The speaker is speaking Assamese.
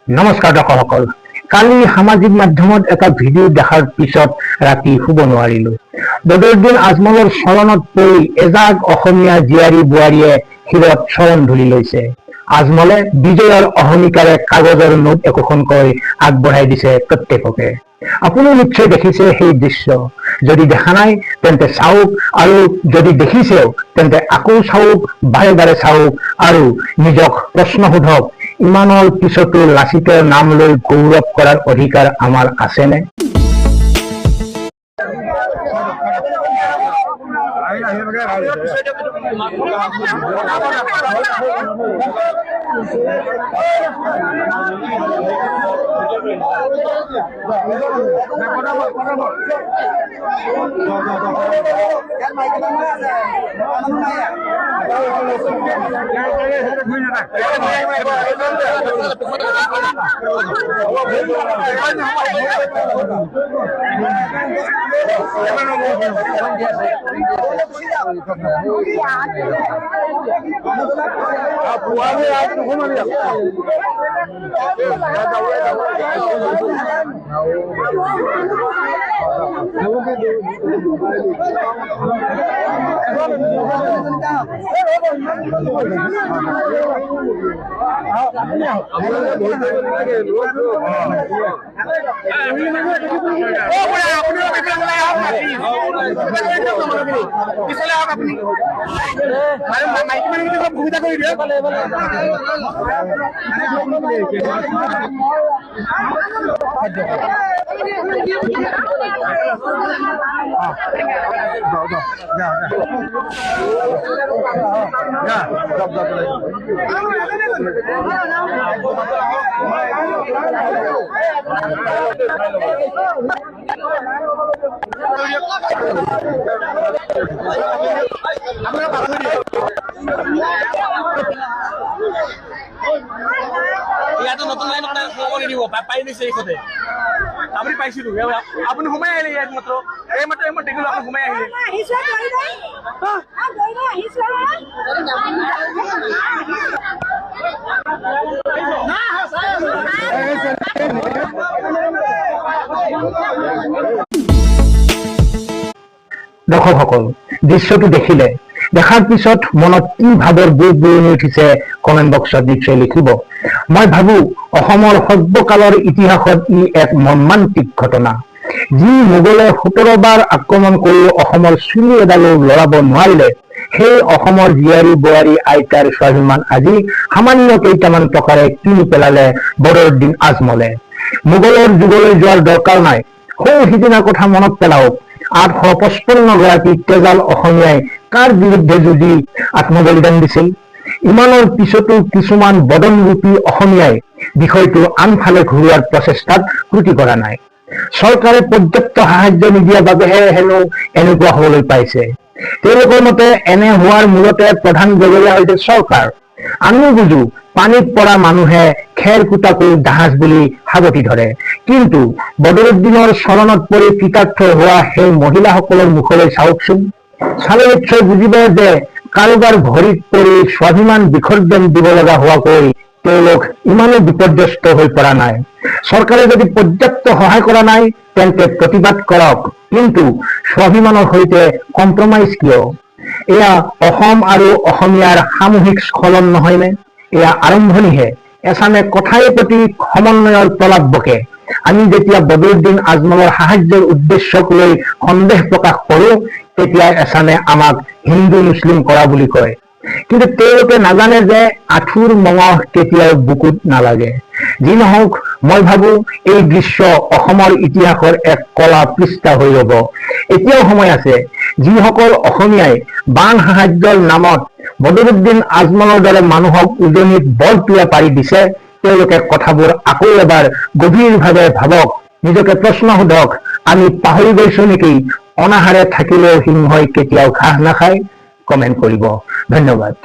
নমস্কাৰ দৰ্শক সকল। কালি সামাজিক মাধ্যমত এটা ভিডিঅ' দেখাৰ পিছত ৰাতি শুব নোৱাৰিলো। বদৰুদ্দিন আজমলৰ চৰণত পৰি এজাক অসমীয়া জীয়াৰী বোৱাৰীয়ে শিৰত চৰণ ধুলি লৈছে। আজমলে বিজয়ৰ অহমিকাৰে কাগজৰ নোট একোখনকৈ আগবঢ়াই দিছে প্ৰত্যেককে। আপুনি নিশ্চয় দেখিছে সেই দৃশ্য। যদি দেখা নাই তেন্তে চাওক, আৰু যদি দেখিছেও তেন্তে আকৌ চাওক, বাৰে বাৰে চাওক আৰু নিজক প্ৰশ্ন সোধক, ইমানৰ পিছতো লাচিতৰ নাম লৈ গৌৰৱ কৰাৰ অধিকাৰ আমাৰ আছেনে? নতুন লাইন কৰি দিব পাই দিছে এইখতে আপুনি পাইছিলো আপুনি সোমাই আহিলে ইয়াত মাত্ৰ মই দেখিলো আপুনি সোমাই আহিলে দৰ্শকসকল, দৃশ্যটো দেখাৰ পিছত মনত কি ভাৱৰ বুৰ বুৰণি উঠিছে কমেণ্ট বক্সত নিশ্চয় লিখিব। মই ভাবো অসমৰ সৰ্বকালৰ ইতিহাসত ই এক মৰ্মান্তিক ঘটনা। যি মোগলে 17 বাৰ আক্ৰমণ কৰিও অসমৰ চুলি এডালো লৰাব নোৱাৰিলে, সেই অসমৰ জীয়াৰী বোৱাৰী আইতাৰ স্বাভিমান আজি সামান্য কেইটামান টকাৰে কিনি পেলালে বদৰুদ্দিন আজমলে। মোগলৰ যুগলৈ যোৱাৰ দৰকাৰ নাই। সৌ সিদিনাৰ কথা মনত পেলাওক। 855 গৰাকী তেজাল অসমীয়াই কাৰ বিৰুদ্ধে যুঁজি আত্মবলিদান দিছিল। ইমানৰ পিছতো কিছুমান বদনৰূপী অসমীয়াই বিষয়টো আনফালে ঘূৰোৱাৰ প্ৰচেষ্টাত ত্ৰুটি কৰা নাই। চৰকাৰে পৰ্যাপ্ত সাহায্য নিদিয়াৰ বাবেহে হেনো এনেকুৱা হবলৈ পাইছে। তেওঁলোকৰ মতে এনে হোৱাৰ মূলতে প্ৰধান জগৰীয়া হৈছে চৰকাৰ। আমিও বুজো, পানীত পৰা মানুহে খেৰ কুটাকৈ জাহাজ বুলি সাৱটি ধৰে, কিন্তু বদৰুদ্দিনৰ চৰণত পৰি কৃতাৰ্থ হোৱা সেই মহিলাসকলৰ মুখলৈ চাওকচোন। চালে নিশ্চয় বুজিব যে কাৰোবাৰ ভৰিত পৰি স্বাভিমান বিসৰ্জন দিব লগা হোৱাকৈ তেওঁলোক ইমানো বিপৰ্যস্ত হৈ পৰা নাই। চৰকাৰে যদি পৰ্যাপ্ত সহায় কৰা নাই তেন্তে প্ৰতিবাদ কৰক, কিন্তু স্বাভিমানৰ সৈতে কম্প্ৰমাইজ কিয়? এয়া অসম আৰু অসমীয়াৰ সামূহিক স্খলন নহয়নে? এয়া আৰম্ভণিহে। এচামে কথাই প্ৰতি সমন্বয়ৰ প্ৰলাপ বকে। আমি যেতিয়া বদৰুদ্দিন আজমলৰ সাহায্যৰ উদ্দেশ্যক লৈ সন্দেহ প্ৰকাশ কৰো, তেতিয়া এচামে আমাক হিন্দু মুছলিম কৰা বুলি কয়। কিন্তু তেওঁলোকে নাজানে যে আঁঠুৰ মঙহ কেতিয়াও বুকুত নালাগে। যি নহওক, মই ভাবো এই দৃশ্য অসমৰ ইতিহাসৰ এক কলা পৃষ্ঠা হৈ ৰব। এতিয়াও সময় আছে। যিসকল অসমীয়াই বান সাহায্যৰ নামত বদৰুদ্দিন আজমলৰ দৰে মানুহক উজনিত বৰপিয়া পাৰি দিছে, তেওঁলোকে কথাবোৰ আকৌ এবাৰ গভীৰভাৱে ভাবক, নিজকে প্ৰশ্ন সোধক, আমি পাহৰি গৈছো নেকি অনাহাৰে থাকিলেও সিংহই কেতিয়াও ঘাঁহ নাখায়? কমেণ্ট কৰিব। ধন্যবাদ।